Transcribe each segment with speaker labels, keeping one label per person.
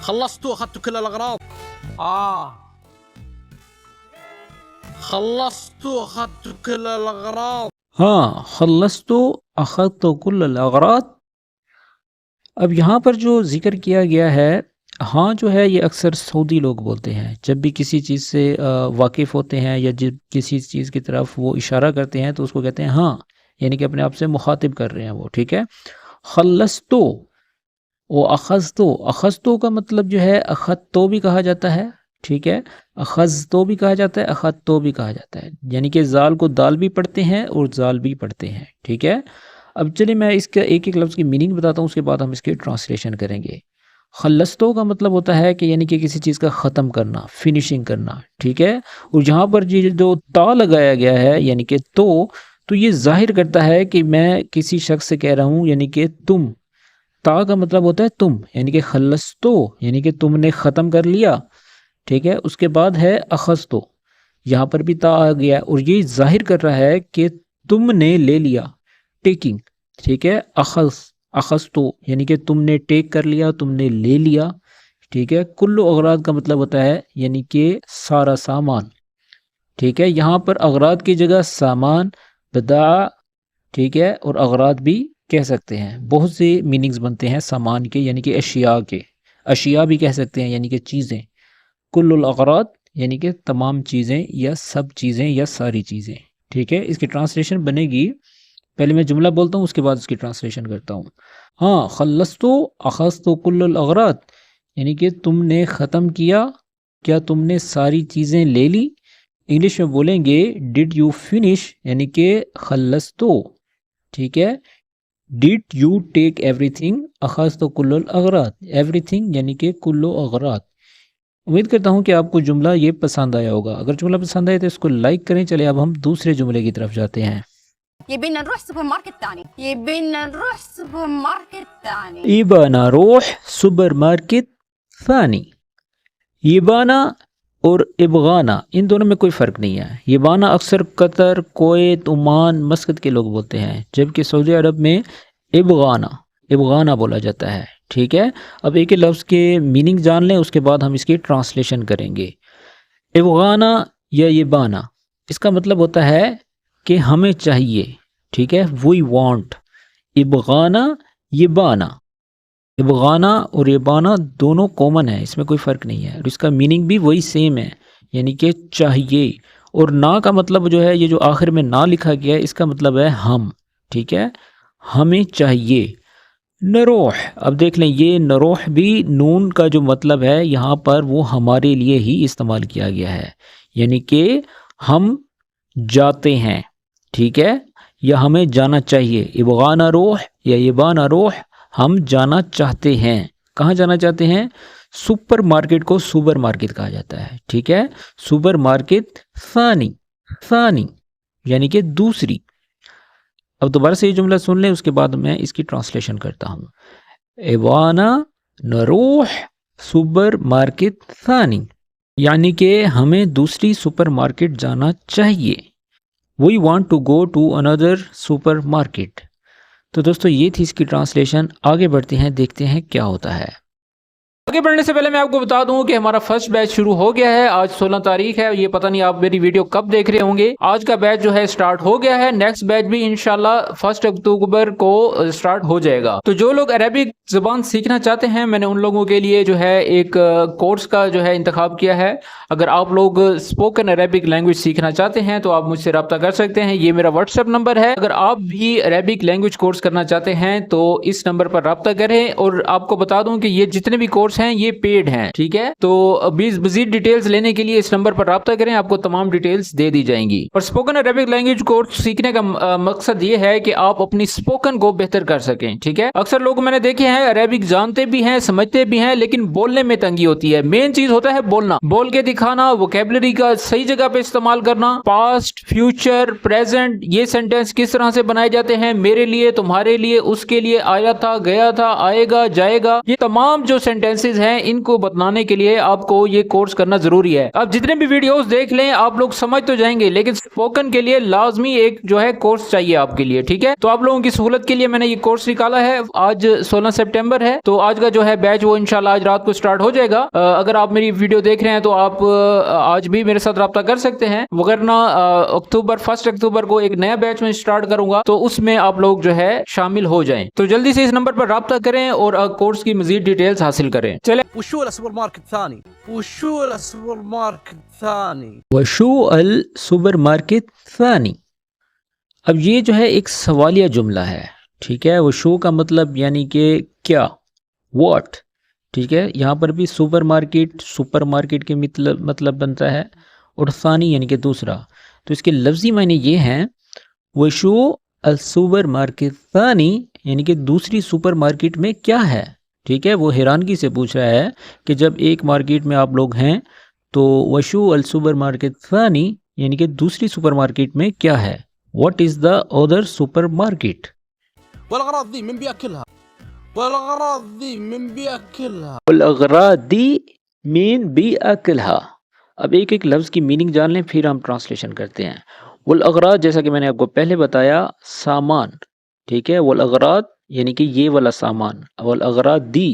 Speaker 1: خلصت واخذت كل الاغراض. خلصت واخذت كل الاغراض.
Speaker 2: ہاں خلصت اخذت کل الاغراض. اب یہاں پر جو ذکر کیا گیا ہے ہاں جو ہے یہ اکثر سعودی لوگ بولتے ہیں جب بھی کسی چیز سے واقف ہوتے ہیں یا جب کسی چیز کی طرف وہ اشارہ کرتے ہیں تو اس کو کہتے ہیں ہاں، یعنی کہ اپنے آپ سے مخاطب کر رہے ہیں وہ. ٹھیک ہے. خلصتو و اخذتو، اخذتو کا مطلب جو ہے اخذتو بھی کہا جاتا ہے. ٹھیک ہے. اخذتو بھی کہا جاتا ہے، اخذتو بھی کہا جاتا ہے، یعنی کہ زال کو دال بھی پڑھتے ہیں اور زال بھی پڑھتے ہیں. ٹھیک ہے. اب چلیے میں اس کا ایک ایک لفظ کی میننگ بتاتا ہوں، اس کے بعد ہم اس کی ٹرانسلیشن کریں گے. خلصتو کا مطلب ہوتا ہے کہ یعنی کہ کسی چیز کا ختم کرنا، فنیشنگ کرنا. ٹھیک ہے. اور جہاں پر جو تا لگایا گیا ہے یعنی کہ تو یہ ظاہر کرتا ہے کہ میں کسی شخص سے کہہ رہا ہوں، یعنی کہ تم. تا کا مطلب ہوتا ہے تم، یعنی کہ خلصتو یعنی کہ تم نے ختم کر لیا. ٹھیک ہے. اس کے بعد ہے اخذتو، یہاں پر بھی تا آ گیا اور یہ ظاہر کر رہا ہے کہ تم نے لے لیا، ٹیکنگ. ٹھیک ہے. اخذتو یعنی کہ تم نے ٹیک کر لیا، تم نے لے لیا. ٹھیک ہے. کلو اغراض کا مطلب ہوتا ہے یعنی کہ سارا سامان. ٹھیک ہے. یہاں پر اغراض کی جگہ سامان، بضاعہ، ٹھیک ہے، اور اغراض بھی کہہ سکتے ہیں. بہت سے میننگز بنتے ہیں سامان کے، یعنی کہ اشیاء کے. اشیاء بھی کہہ سکتے ہیں یعنی کہ چیزیں. کل الاغراض یعنی کہ تمام چیزیں یا سب چیزیں یا ساری چیزیں. ٹھیک ہے. اس کی ٹرانسلیشن بنے گی، پہلے میں جملہ بولتا ہوں اس کے بعد اس کی ٹرانسلیشن کرتا ہوں. ہاں خلصتو اخذتو کل الاغراض یعنی کہ تم نے ختم کیا، کیا تم نے ساری چیزیں لے لی. انگلش میں بولیں گے ڈڈ یو فنش یعنی کہ خلصتو. ٹھیک ہے. ڈڈ یو ٹیک ایوری تھنگ، اخذتو کل الاغراض، ایوری تھنگ یعنی کہ کل اغراض. امید کرتا ہوں کہ آپ کو جملہ یہ پسند آیا ہوگا. اگر جملہ پسند آئے تو اس کو لائک کریں. چلے اب ہم دوسرے جملے کی طرف جاتے ہیں.
Speaker 3: يبينا نروح سوبر ماركت ثاني. يبينا نروح سوبر ماركت ثاني.
Speaker 2: ایبانا روح سپر مارکیٹ ثانی. یبانا اور ابغانا ان دونوں میں کوئی فرق نہیں ہے. یبانا اکثر قطر، کویت، عمان، مسقط کے لوگ بولتے ہیں، جبکہ سعودی عرب میں ابغانا بولا جاتا ہے. ٹھیک ہے. اب ایک لفظ کے میننگ جان لیں، اس کے بعد ہم اس کی ٹرانسلیشن کریں گے. ابغانا یا یبانا اس کا مطلب ہوتا ہے کہ ہمیں چاہیے. ٹھیک ہے. We want. ابغانا یبانا، ابغانا اور یبانا دونوں کامن ہیں، اس میں کوئی فرق نہیں ہے، اور اس کا میننگ بھی وہی سیم ہے، یعنی کہ چاہیے. اور نا کا مطلب جو ہے، یہ جو آخر میں نا لکھا گیا ہے اس کا مطلب ہے ہم. ٹھیک ہے. ہمیں چاہیے. نروح، اب دیکھ لیں یہ نروح بھی نون کا جو مطلب ہے یہاں پر وہ ہمارے لیے ہی استعمال کیا گیا ہے، یعنی کہ ہم جاتے ہیں. ٹھیک ہے. یا ہمیں جانا چاہیے. ابغانا روح یا یبانا روح، ہم جانا چاہتے ہیں. کہاں جانا چاہتے ہیں؟ سپر مارکیٹ کو سپر مارکیٹ کہا جاتا ہے. ٹھیک ہے. سپر مارکیٹ ثانی یعنی کہ دوسری. اب دوبارہ سے یہ جملہ سن لیں، اس کے بعد میں اس کی ٹرانسلیشن کرتا ہوں. ابغانا نروح سپر مارکیٹ ثانی یعنی کہ ہمیں دوسری سپر مارکیٹ جانا چاہیے. We want to go to another supermarket. تو دوستو یہ تھی اس کی ٹرانسلیشن. آگے بڑھتے ہیں، دیکھتے ہیں کیا ہوتا ہے.
Speaker 4: آگے بڑھنے سے پہلے میں آپ کو بتا دوں کہ ہمارا فرسٹ بیچ شروع ہو گیا ہے. آج 16 تاریخ ہے. یہ پتہ نہیں آپ میری ویڈیو کب دیکھ رہے ہوں گے. آج کا بیچ جو ہے سٹارٹ ہو گیا ہے. نیکسٹ بیچ بھی انشاءاللہ 1 اکتوبر کو سٹارٹ ہو جائے گا. تو جو لوگ عربک زبان سیکھنا چاہتے ہیں، میں نے ان لوگوں کے لیے جو ہے ایک کورس کا جو ہے انتخاب کیا ہے. اگر آپ لوگ اسپوکن عربک لینگویج سیکھنا چاہتے ہیں تو آپ مجھ سے رابطہ کر سکتے ہیں. یہ میرا واٹس ایپ نمبر ہے. اگر آپ بھی عربک لینگویج کورس کرنا چاہتے ہیں تو اس نمبر پر رابطہ کریں. اور آپ کو بتا دوں کہ یہ جتنے بھی کورس ہیں یہ پیڈ ہیں. ٹھیک ہے. تو مزید ڈیٹیلز لینے کے لیے اس نمبر پر رابطہ کریں، آپ کو تمام ڈیٹیلز دے دی جائیں گی. اور اسپوکن عربک لینگویج کورس سیکھنے کا مقصد یہ ہے کہ آپ اپنی اسپوکن کو بہتر کر سکیں. ٹھیک ہے. اکثر لوگ میں نے دیکھے ہیں عربک جانتے بھی ہیں، سمجھتے بھی ہیں، لیکن بولنے میں تنگی ہوتی ہے. مین چیز ہوتا ہے بولنا، بول کے دکھانا، ووکیبلری کا صحیح جگہ پہ استعمال کرنا. پاسٹ، فیوچر، پریزنٹ، یہ سینٹینس کس طرح سے بنائے جاتے ہیں، میرے لیے، تمہارے لیے، اس کے لیے، آیا تھا، گیا تھا، آئے گا، جائے گا، یہ تمام جو سینٹینسز سینٹینسز ہیں ان کو بتانے کے لیے آپ کو یہ کورس کرنا ضروری ہے. آپ جتنے بھی ویڈیوز دیکھ لیں آپ لوگ سمجھ تو جائیں گے, لیکن اسپوکن کے لیے لازمی ایک جو ہے کورس چاہیے آپ کے لیے, ٹھیک ہے. تو آپ لوگوں کی سہولت کے لیے میں نے یہ کورس نکالا ہے. آج 16 سپٹمبر ہے, تو آج کا جو ہے بیچ وہ انشاءاللہ آج رات کو سٹارٹ ہو جائے گا. اگر آپ میری ویڈیو دیکھ رہے ہیں تو آپ آج بھی میرے ساتھ رابطہ کر سکتے ہیں, وغیرہ 1 اکتوبر کو ایک نیا بیچ میں سٹارٹ کروں گا, تو اس میں آپ لوگ جو ہے شامل ہو جائیں. تو جلدی سے اس نمبر پر رابطہ کریں اور کورس کی مزید ڈیٹیلز حاصل کریں. چلیں
Speaker 1: وشو السوبر ماركت الثاني وشو السوبر ماركت الثاني
Speaker 2: وشو السوپر مارکیٹ ثانی. اب یہ جو ہے ایک سوالیہ جملہ ہے, ٹھیک ہے. وشو کا مطلب یعنی کہ کیا, واٹ, ٹھیک ہے. یہاں پر بھی سپر مارکیٹ کے مطلب بنتا ہے, اور ثانی یعنی کہ دوسرا. تو اس کے لفظی معنی یہ ہیں, وشو السوپر مارکیٹ ثانی یعنی کہ دوسری سپر مارکیٹ میں کیا ہے, ٹھیک ہے. وہ حیرانگی سے پوچھ رہا ہے کہ جب ایک مارکیٹ میں آپ لوگ ہیں تو وشو السوپر مارکیٹ ثانی یعنی کہ دوسری سپر مارکیٹ میں کیا ہے. What is the other supermarket.
Speaker 1: والاغراض ذي من بياكلها والاغراض ذي من بياكلها
Speaker 2: والاغراض دی مین بیاکلھا. اب ایک ایک لفظ کی میننگ جان لیں پھر ہم ٹرانسلیشن کرتے ہیں. والاغراض جیسا کہ میں نے آپ کو پہلے بتایا سامان, ٹھیک ہے. والاغراض یعنی کہ یہ والا سامان. والاغراض دی,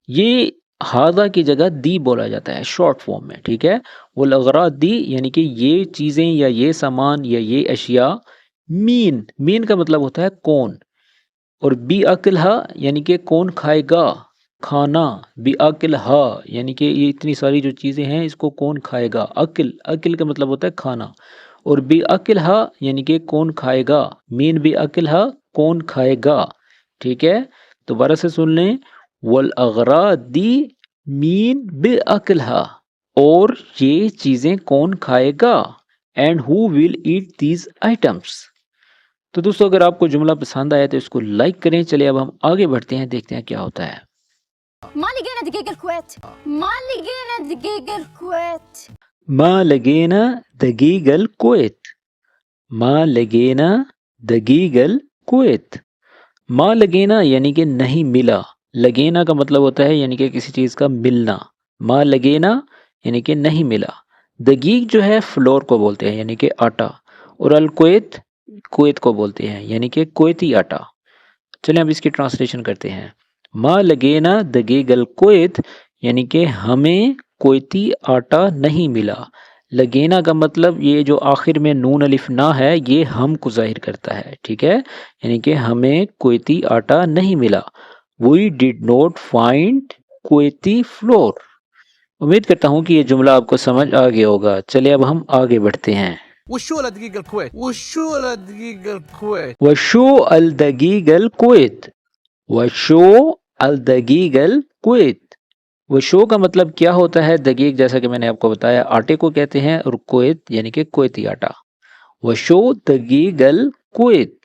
Speaker 2: یہ ہاذا کی جگہ دی بولا جاتا ہے شارٹ فارم میں, ٹھیک ہے. والاغراض دی یعنی کہ یہ چیزیں یا یہ سامان یا یہ اشیاء. مین کا مطلب ہوتا ہے کون, اور بیاکلھا یعنی کہ کون کھائے گا, کھانا. بیاکلھا یعنی کہ یہ اتنی ساری جو چیزیں ہیں اس کو کون کھائے گا. عقل کا مطلب ہوتا ہے کھانا, اور بیاکلھا یعنی کہ کون کھائے گا. مین بیاکلھا کون کھائے گا, ٹھیک ہے. دوبارہ سے سن لیں, والاغراض دی مین بیاکلھا, اور یہ چیزیں کون کھائے گا. And who will eat these items. تو دوستو اگر آپ کو جملہ پسند آیا تو اس کو لائک کریں. چلیے اب ہم آگے بڑھتے ہیں, دیکھتے ہیں کیا ہوتا ہے.
Speaker 3: ما لقينا دقيق الكويت ما لقينا دقيق الكويت
Speaker 2: ما لگینا دقیق الکویت. ما لگینا دقیق الکویت. ما لگینا یعنی کہ نہیں ملا. لگینا کا مطلب ہوتا ہے یعنی کہ کسی چیز کا ملنا. ما لگینا یعنی کہ نہیں ملا. دقیق جو ہے فلور کو بولتے ہیں یعنی کہ آٹا, اور الکویت کویت کو بولتے ہیں یعنی کہ کویتی آٹا. چلیں اب اس کی ٹرانسلیشن کرتے ہیں. ما لگینا دقیق الکویت یعنی کہ ہمیں کویتی آٹا نہیں ملا. لگینا کا مطلب یہ جو آخر میں نون الف نہ ہے یہ ہم کو ظاہر کرتا ہے, ٹھیک ہے. یعنی کہ ہمیں کویتی آٹا نہیں ملا. We did not find کویتی فلور. امید کرتا ہوں کہ یہ جملہ آپ کو سمجھ آ گیا ہوگا. چلے اب ہم آگے بڑھتے ہیں.
Speaker 1: وشو دقيق الكويت وشو دقيق الكويت
Speaker 2: وشو الدقیق الکویت. وشو الدقیق الکویت. وشو کا مطلب کیا ہوتا ہے. دقیق جیسا کہ میں نے آپ کو بتایا آٹے کو کہتے ہیں, اور کویت یعنی کہ کویتی آٹا. وشو دقیق الکویت.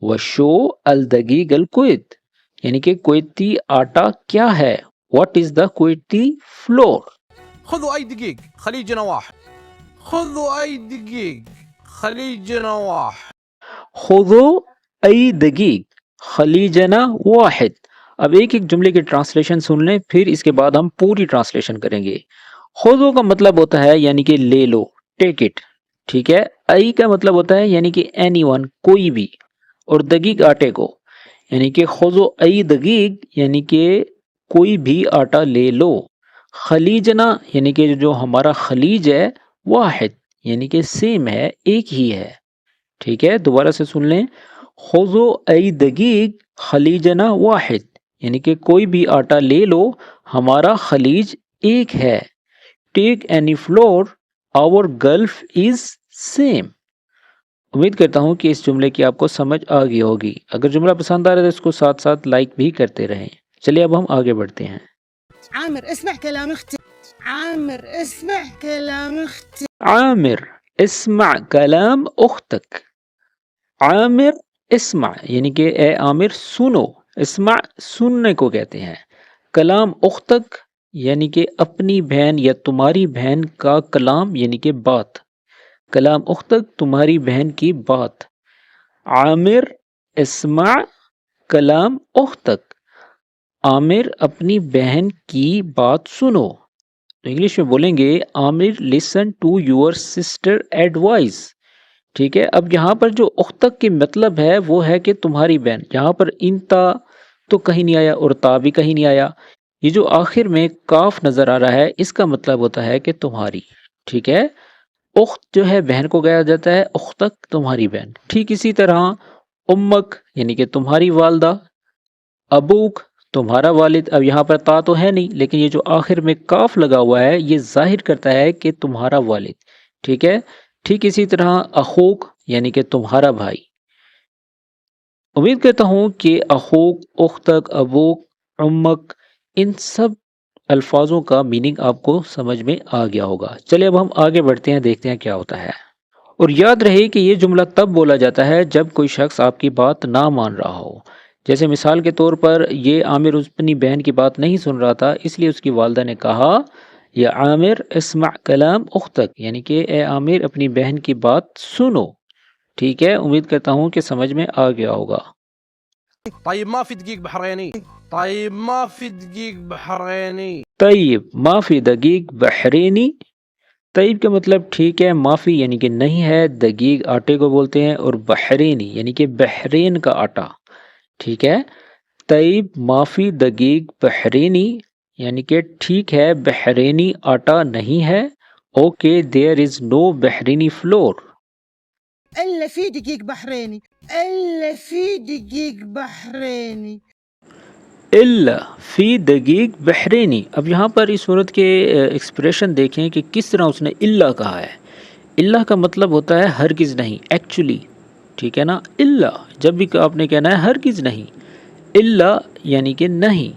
Speaker 2: وشو الدقیق الکویت یعنی کہ کویتی آٹا کیا ہے. What is the Kuwaiti floor.
Speaker 1: خذوا اي دقيق خليجنا واحد خذوا اي دقيق خليجنا واحد
Speaker 2: خذو ای دقیق خلیجنا واحد. اب ایک ایک جملے کی ٹرانسلیشن سن لیں پھر اس کے بعد ہم پوری ٹرانسلیشن کریں گے. خذو کا مطلب ہوتا ہے یعنی کہ لے لو, ٹیک اٹ, ٹھیک ہے. ای کا مطلب ہوتا ہے یعنی کہ اینی ون, کوئی بھی, اور دقیق آٹے کو یعنی کہ خذو ای دقیق یعنی کہ کوئی بھی آٹا لے لو. خلیجنا یعنی کہ جو ہمارا خلیج ہے, واحد یعنی کہ سیم ہے, ایک ہی ہے, ٹھیک ہے. دوبارہ سے سن لیں. خذو ای دقیق خلیجنا واحد یعنی کہ کوئی بھی آٹا لے لو, ہمارا خلیج ایک ہے. Take any floor our gulf is same. امید کرتا ہوں کہ اس جملے کی آپ کو سمجھ آ گئی ہوگی. اگر جملہ پسند آ رہا ہے تو اس کو ساتھ ساتھ لائک بھی کرتے رہیں. چلیے اب ہم آگے بڑھتے ہیں.
Speaker 5: عامر اسمع كلام اختي عامر اسمع كلام اختي
Speaker 2: عامر اسمع کلام اختک. عامر اسمع یعنی کہ اے عامر سنو. اسمع سننے کو کہتے ہیں. کلام اختک یعنی کہ اپنی بہن یا تمہاری بہن کا کلام یعنی کہ بات. کلام اختک تمہاری بہن کی بات. عامر اسمع کلام اختک. عامر اپنی بہن کی بات سنو. تو انگلش میں بولیں گے Aamir listen to your sister advise. ٹھیک ہے. اب یہاں پر جو اختک کے مطلب ہے وہ ہے کہ تمہاری بہن. یہاں پر انتا تو کہیں نہیں آیا اور تا بھی کہیں نہیں آیا. یہ جو آخر میں کاف نظر آ رہا ہے اس کا مطلب ہوتا ہے کہ تمہاری. ٹھیک ہے. اخت جو ہے بہن کو کہا جاتا ہے, اختک تمہاری بہن. ٹھیک اسی طرح امک یعنی کہ تمہاری والدہ, ابوک تمہارا والد. اب یہاں پر تا تو ہے نہیں لیکن یہ جو آخر میں کاف لگا ہوا ہے یہ ظاہر کرتا ہے کہ تمہارا والد. ٹھیک ہے. ٹھیک اسی طرح اخوک یعنی کہ تمہارا بھائی. امید کرتا ہوں کہ اخوک, اختک, ابوک, امک ان سب الفاظوں کا میننگ آپ کو سمجھ میں آ گیا ہوگا. چلے اب ہم آگے بڑھتے ہیں, دیکھتے ہیں کیا ہوتا ہے. اور یاد رہے کہ یہ جملہ تب بولا جاتا ہے جب کوئی شخص آپ کی بات نہ مان رہا ہو. جیسے مثال کے طور پر یہ عامر اپنی بہن کی بات نہیں سن رہا تھا, اس لیے اس کی والدہ نے کہا یا عامر اسمع کلام اختک, یعنی کہ اے عامر اپنی بہن کی بات سنو. ٹھیک ہے. امید کرتا ہوں کہ سمجھ میں آ گیا ہوگا.
Speaker 1: طيب ما في دقيق بحريني. طيب ما في دقيق بحريني.
Speaker 2: طیب معافی دقیق بحرینی. طیب کا مطلب ٹھیک ہے, معافی یعنی کہ نہیں ہے, دقیق آٹے کو بولتے ہیں, اور بحرینی یعنی کہ بحرین کا آٹا. ٹھیک ہے. طیب معافی دقیق بحرینی یعنی کہ ٹھیک ہے بحرینی آٹا نہیں ہے. Okay there is no Bahraini flour.
Speaker 5: الا في دقيق بحريني الا في دقيق بحريني
Speaker 2: الا فی دقیق بحرینی. اب یہاں پر اس صورت کے ایکسپریشن دیکھیں کہ کس طرح اس نے الا کہا ہے. الا کا مطلب ہوتا ہے ہرگز نہیں, ایکچولی. ٹھیک ہے نا. الا جب بھی آپ نے کہنا ہے ہرگز نہیں, الا یعنی کہ نہیں.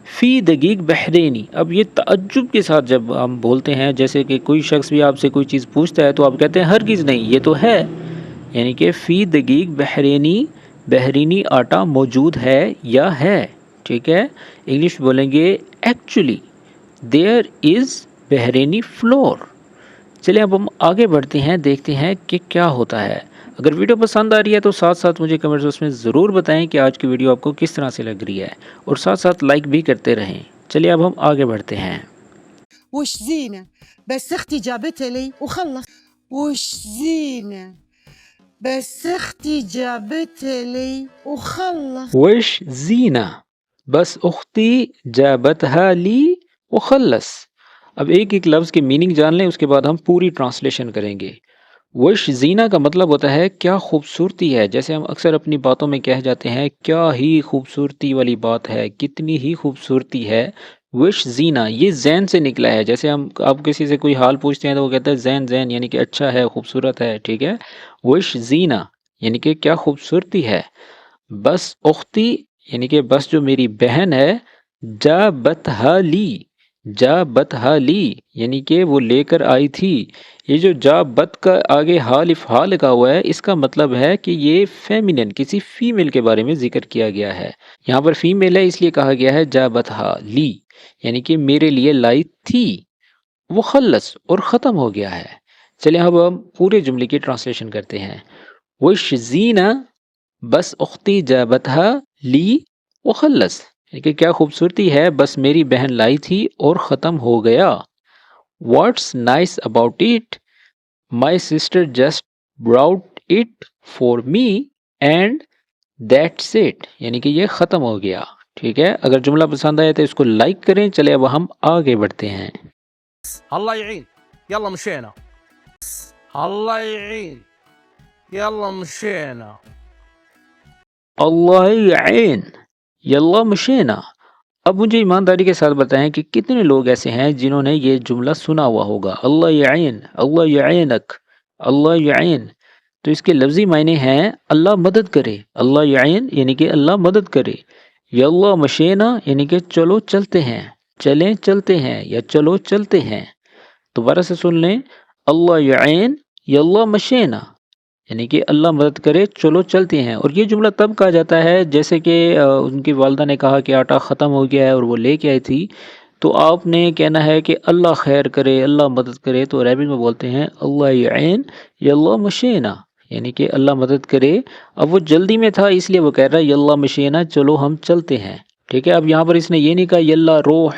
Speaker 2: فی دقیق بحرینی. اب یہ تعجب کے ساتھ جب ہم بولتے ہیں, جیسے کہ کوئی شخص بھی آپ سے کوئی چیز پوچھتا ہے تو آپ کہتے ہیں ہرگز نہیں, یہ تو ہے. یعنی کہ فی دقیق بحرینی, بحرینی آٹا موجود ہے یا ہے. ٹھیک ہے. انگلش بولیں گے ایکچولی دیر از بحرینی فلور. چلیں اب ہم آگے بڑھتے ہیں, دیکھتے ہیں کہ کیا ہوتا ہے. اگر ویڈیو پسند آ رہی ہے تو ساتھ ساتھ مجھے کمنٹس باکس میں ضرور بتائیں کہ آج کی ویڈیو آپ کو کس طرح سے لگ رہی ہے, اور ساتھ ساتھ لائک بھی کرتے رہیں. چلیے اب ہم آگے بڑھتے ہیں.
Speaker 5: وش زينة بس اختي جابتها لي وخلص. وش زينة بس اختي جابتها لي وخلص.
Speaker 2: وش زینہ بس اختی جابتہا لی وخلص. اب ایک ایک لفظ کے میننگ جان لیں, اس کے بعد ہم پوری ٹرانسلیشن کریں گے. وش زینہ کا مطلب ہوتا ہے کیا خوبصورتی ہے. جیسے ہم اکثر اپنی باتوں میں کہہ جاتے ہیں کیا ہی خوبصورتی والی بات ہے, کتنی ہی خوبصورتی ہے. وش زینہ یہ زین سے نکلا ہے. جیسے ہم آپ کسی سے کوئی حال پوچھتے ہیں تو وہ کہتا ہے زین زین یعنی کہ اچھا ہے, خوبصورت ہے. ٹھیک ہے. وش زینہ یعنی کہ کیا خوبصورتی ہے. بس اختی یعنی کہ بس جو میری بہن ہے, جا بتہا لی, جا بتہا لی یعنی کہ وہ لے کر آئی تھی. یہ جو جا بت کا آگے حال افعال لگا ہوا ہے اس کا مطلب ہے کہ یہ فیمینن کسی فیمیل کے بارے میں ذکر کیا گیا ہے. یہاں پر فیمیل ہے اس لیے کہا گیا ہے جا بتہا لی یعنی کہ میرے لیے لائی تھی. وہ خلص اور ختم ہو گیا ہے. چلیں اب ہم پورے جملے کی ٹرانسلیشن کرتے ہیں. وش زینہ بس اختی جا بتہا لی وخلص یعنی کہ کیا خوبصورتی ہے, بس میری بہن لائی تھی اور ختم ہو گیا. What's nice about it, my sister just brought it for me and that's it یعنی کہ یہ ختم ہو گیا. ٹھیک ہے. اگر جملہ پسند آیا تو اس کو لائک کریں. چلے اب ہم آگے بڑھتے ہیں.
Speaker 1: الله يعين. يلا مشينا. الله يعين. يلا مشينا.
Speaker 2: اللہ یعین یلا مشینا. اب مجھے ایمانداری کے ساتھ بتائیں کہ کتنے لوگ ایسے ہیں جنہوں نے یہ جملہ سنا ہوا ہوگا. اللہ یعین, اللہ یعینک, اللہ یعین. تو اس کے لفظی معنی ہیں اللہ مدد کرے. اللہ یعین یعنی کہ اللہ مدد کرے. یلا مشینا یعنی کہ چلو چلتے ہیں, چلیں چلتے ہیں یا چلو چلتے ہیں. دوبارہ سے سن لیں. اللہ یعین یلا مشینا یعنی کہ اللہ مدد کرے چلو چلتے ہیں. اور یہ جملہ تب کہا جاتا ہے جیسے کہ ان کی والدہ نے کہا کہ آٹا ختم ہو گیا ہے اور وہ لے کے آئی تھی, تو آپ نے کہنا ہے کہ اللہ خیر کرے, اللہ مدد کرے. تو عربی میں بولتے ہیں اللہ یعین یلا مشینا یعنی کہ اللہ مدد کرے. اب وہ جلدی میں تھا اس لیے وہ کہہ رہا ہے یلا مشینا چلو ہم چلتے ہیں. ٹھیک ہے. اب یہاں پر اس نے یہ نہیں کہا یلا روح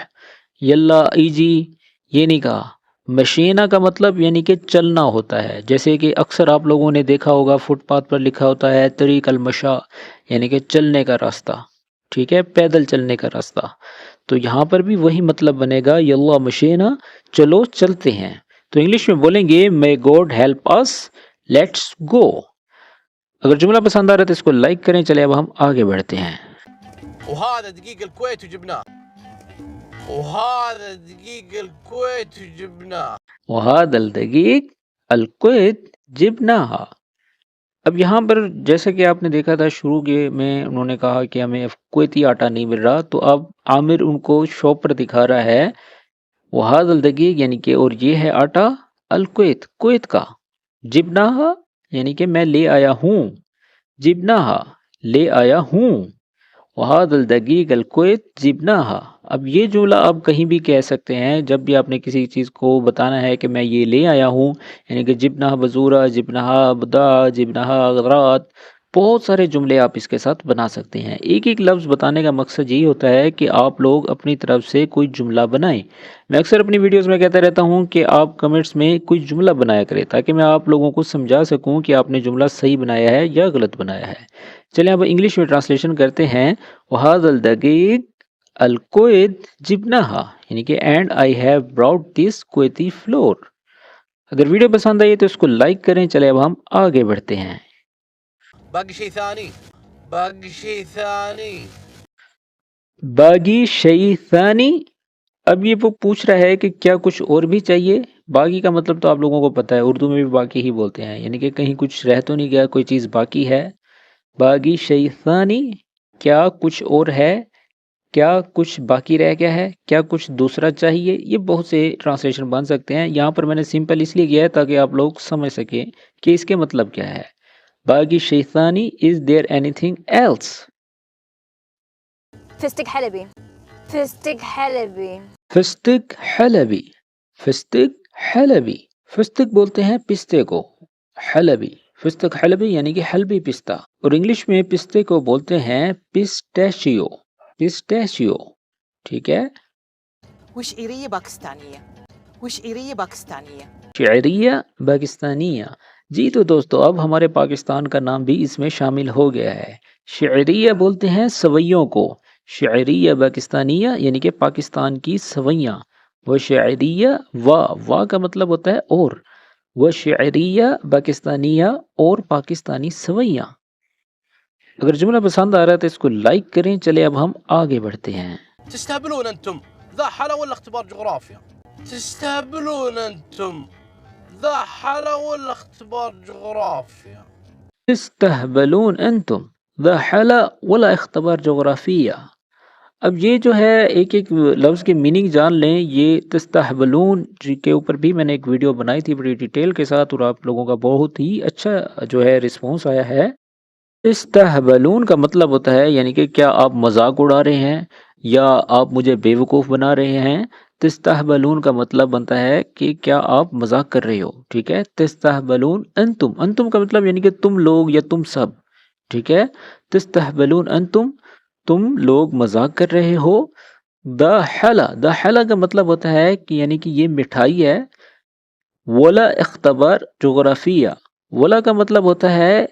Speaker 2: یلا ایجی، یہ نہیں کہا. مشینہ کا مطلب یعنی کہ چلنا ہوتا ہے، جیسے کہ اکثر آپ لوگوں نے دیکھا ہوگا فٹ پاتھ پر لکھا ہوتا ہے طریق المشا، یعنی کہ چلنے کا راستہ، ٹھیک ہے، پیدل چلنے کا راستہ. تو یہاں پر بھی وہی مطلب بنے گا یلا مشینہ، چلو چلتے ہیں. تو انگلش میں بولیں گے may God help us, let's go. اگر جملہ پسند آ رہا ہے تو اس کو لائک کریں. چلے اب ہم آگے بڑھتے ہیں.
Speaker 1: وهذا دقيق الكويت وجبناه. وهذا دقيق الكويت وجبناه.
Speaker 2: وهذا الدقيق الكويت جبناها. اب یہاں پر جیسا کہ آپ نے دیکھا تھا شروع کے میں انہوں نے کہا کہ ہمیں کویتی آٹا نہیں مل رہا، تو اب عامر ان کو شاپ پر دکھا رہا ہے وهذا الدقيق یعنی کہ اور یہ ہے آٹا الکویت کویت کا، جبناها یعنی کہ میں لے آیا ہوں، جبناها لے آیا ہوں، وهذا الدقيق الكويت جبناها. اب یہ جملہ آپ کہیں بھی کہہ سکتے ہیں جب بھی آپ نے کسی چیز کو بتانا ہے کہ میں یہ لے آیا ہوں، یعنی کہ جبناها بزورا، جبناها بدا، جبناها اغراض، بہت سارے جملے آپ اس کے ساتھ بنا سکتے ہیں. ایک ایک لفظ بتانے کا مقصد یہی ہوتا ہے کہ آپ لوگ اپنی طرف سے کوئی جملہ بنائیں. میں اکثر اپنی ویڈیوز میں کہتا رہتا ہوں کہ آپ کمنٹس میں کوئی جملہ بنایا کریں تاکہ میں آپ لوگوں کو سمجھا سکوں کہ آپ نے جملہ صحیح بنایا ہے یا غلط بنایا ہے. چلیں اب انگلش میں ٹرانسلیشن کرتے ہیں. وهذا الدقيق الكويت جبناها یعنی کہ and I have brought this Kuwaiti flour. اگر ویڈیو پسند آئی تو اس کو لائک کریں. چلے اب ہم آگے بڑھتے ہیں.
Speaker 1: باقي شيء ثاني. باقي شيء ثاني.
Speaker 2: باقی شیء ثانی. اب یہ وہ پوچھ رہا ہے کہ کیا کچھ اور بھی چاہیے. باقی کا مطلب تو آپ لوگوں کو پتہ ہے، اردو میں بھی باقی ہی بولتے ہیں، یعنی کہ کہیں کچھ رہ تو نہیں گیا، کوئی چیز باقی ہے. باقی شیء ثانی، کیا کچھ اور ہے، کیا کچھ باقی رہ گیا ہے، کیا کچھ دوسرا چاہیے. یہ بہت سے ٹرانسلیشن بن سکتے ہیں. یہاں پر میں نے سمپل اس لیے کیا ہے تاکہ آپ لوگ سمجھ سکیں کہ اس کے مطلب کیا ہے. باقی شیء ثانی، از there any thing else.
Speaker 3: فستق حلبي. فستق حلبي.
Speaker 2: فستق Halbi. فستق Halbi. فستق بولتے ہیں پستے کو، حلبی فستق حلبی یعنی کہ حلبی پستہ. اور انگلش میں پستے کو بولتے ہیں پسٹیشیو. پسٹیشیو، ٹھیک ہے.
Speaker 5: وشعرية باكستانية. وشعرية باكستانية.
Speaker 2: شعریہ پاکستانیہ. جی تو دوستو اب ہمارے پاکستان کا نام بھی اس میں شامل ہو گیا ہے. شعریہ بولتے ہیں سویوں کو، شعریہ پاکستانیہ یعنی کہ پاکستان کی سویاں. وہ شعریہ وا کا مطلب ہوتا ہے اور، وہ شعریہ پاکستانیہ اور پاکستانی سویاں. اگر جملہ پسند آ رہا ہے تو اس کو لائک کریں. چلے اب ہم آگے بڑھتے ہیں.
Speaker 1: تستهبلون انتم ذا حلا ولا اختبار جغرافيا؟ تستهبلون انتم ذا حلا ولا اختبار جغرافيا؟
Speaker 2: تستهبلون انتم ذا حلا ولا اختبار جغرافیہ. اب یہ جو ہے ایک ایک لفظ کے میننگ جان لیں. یہ تستہبلون کے اوپر بھی میں نے ایک ویڈیو بنائی تھی بڑی ڈیٹیل کے ساتھ، اور آپ لوگوں کا بہت ہی اچھا جو ہے رسپانس آیا ہے. تستہبلون کا مطلب ہوتا ہے یعنی کہ کیا آپ مذاق اڑا رہے ہیں یا آپ مجھے بیوقوف بنا رہے ہیں. تستہبلون کا مطلب بنتا ہے کہ کیا آپ مذاق کر رہے ہو، ٹھیک ہے. تستہبلون انتم، انتم کا مطلب یعنی کہ تم لوگ یا تم سب، ٹھیک ہے. تستہبلون انتم، تم لوگ مذاق کر رہے ہو. دا حلا کا مطلب ہوتا ہے کہ یعنی کہ یہ مٹھائی ہے. ولا اختبار جغرافیہ، ولا کا مطلب ہوتا ہے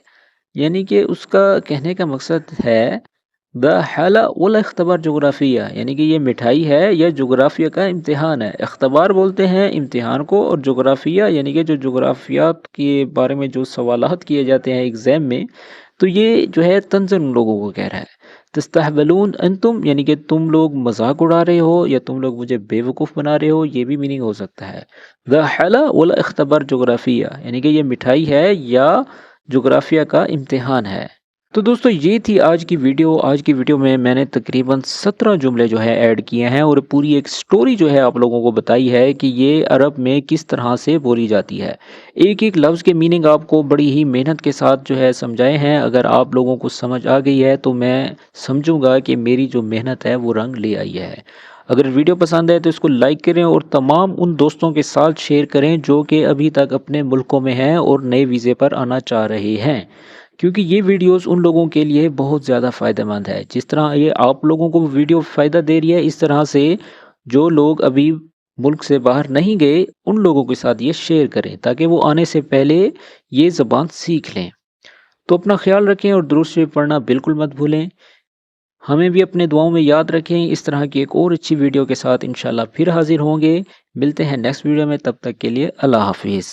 Speaker 2: یعنی کہ اس کا کہنے کا مقصد ہے دا حلا ولا اختبار جغرافیہ یعنی کہ یہ مٹھائی ہے یا جغرافیہ کا امتحان ہے. اختبار بولتے ہیں امتحان کو، اور جغرافیہ یعنی کہ جو جغرافیات کے بارے میں جو سوالات کیے جاتے ہیں ایگزام میں، تو یہ جو ہے طنزاً ان لوگوں کو کہہ رہا ہے. تستہبلون انتم یعنی کہ تم لوگ مذاق اڑا رہے ہو یا تم لوگ مجھے بیوقوف بنا رہے ہو، یہ بھی میننگ ہو سکتا ہے. دا حلا ولا اختبار جغرافیہ یعنی کہ یہ مٹھائی ہے یا جغرافیہ کا امتحان ہے. تو دوستو یہ تھی آج کی ویڈیو. آج کی ویڈیو میں نے تقریباً 17 جملے جو ہے ایڈ کیے ہیں، اور پوری ایک سٹوری جو ہے آپ لوگوں کو بتائی ہے کہ یہ عرب میں کس طرح سے بولی جاتی ہے. ایک ایک لفظ کے میننگ آپ کو بڑی ہی محنت کے ساتھ جو ہے سمجھائے ہیں. اگر آپ لوگوں کو سمجھ آ گئی ہے تو میں سمجھوں گا کہ میری جو محنت ہے وہ رنگ لے آئی ہے. اگر ویڈیو پسند ہے تو اس کو لائک کریں اور تمام ان دوستوں کے ساتھ شیئر کریں جو کہ ابھی تک اپنے ملکوں میں ہیں اور نئے ویزے پر آنا چاہ رہے ہیں. کیونکہ یہ ویڈیوز ان لوگوں کے لیے بہت زیادہ فائدہ مند ہے. جس طرح یہ آپ لوگوں کو ویڈیو فائدہ دے رہی ہے، اس طرح سے جو لوگ ابھی ملک سے باہر نہیں گئے ان لوگوں کے ساتھ یہ شیئر کریں تاکہ وہ آنے سے پہلے یہ زبان سیکھ لیں. تو اپنا خیال رکھیں اور درود شریف پڑھنا بالکل مت بھولیں. ہمیں بھی اپنے دعاؤں میں یاد رکھیں. اس طرح کی ایک اور اچھی ویڈیو کے ساتھ انشاءاللہ پھر حاضر ہوں گے. ملتے ہیں نیکسٹ ویڈیو میں، تب تک کے لیے اللہ حافظ.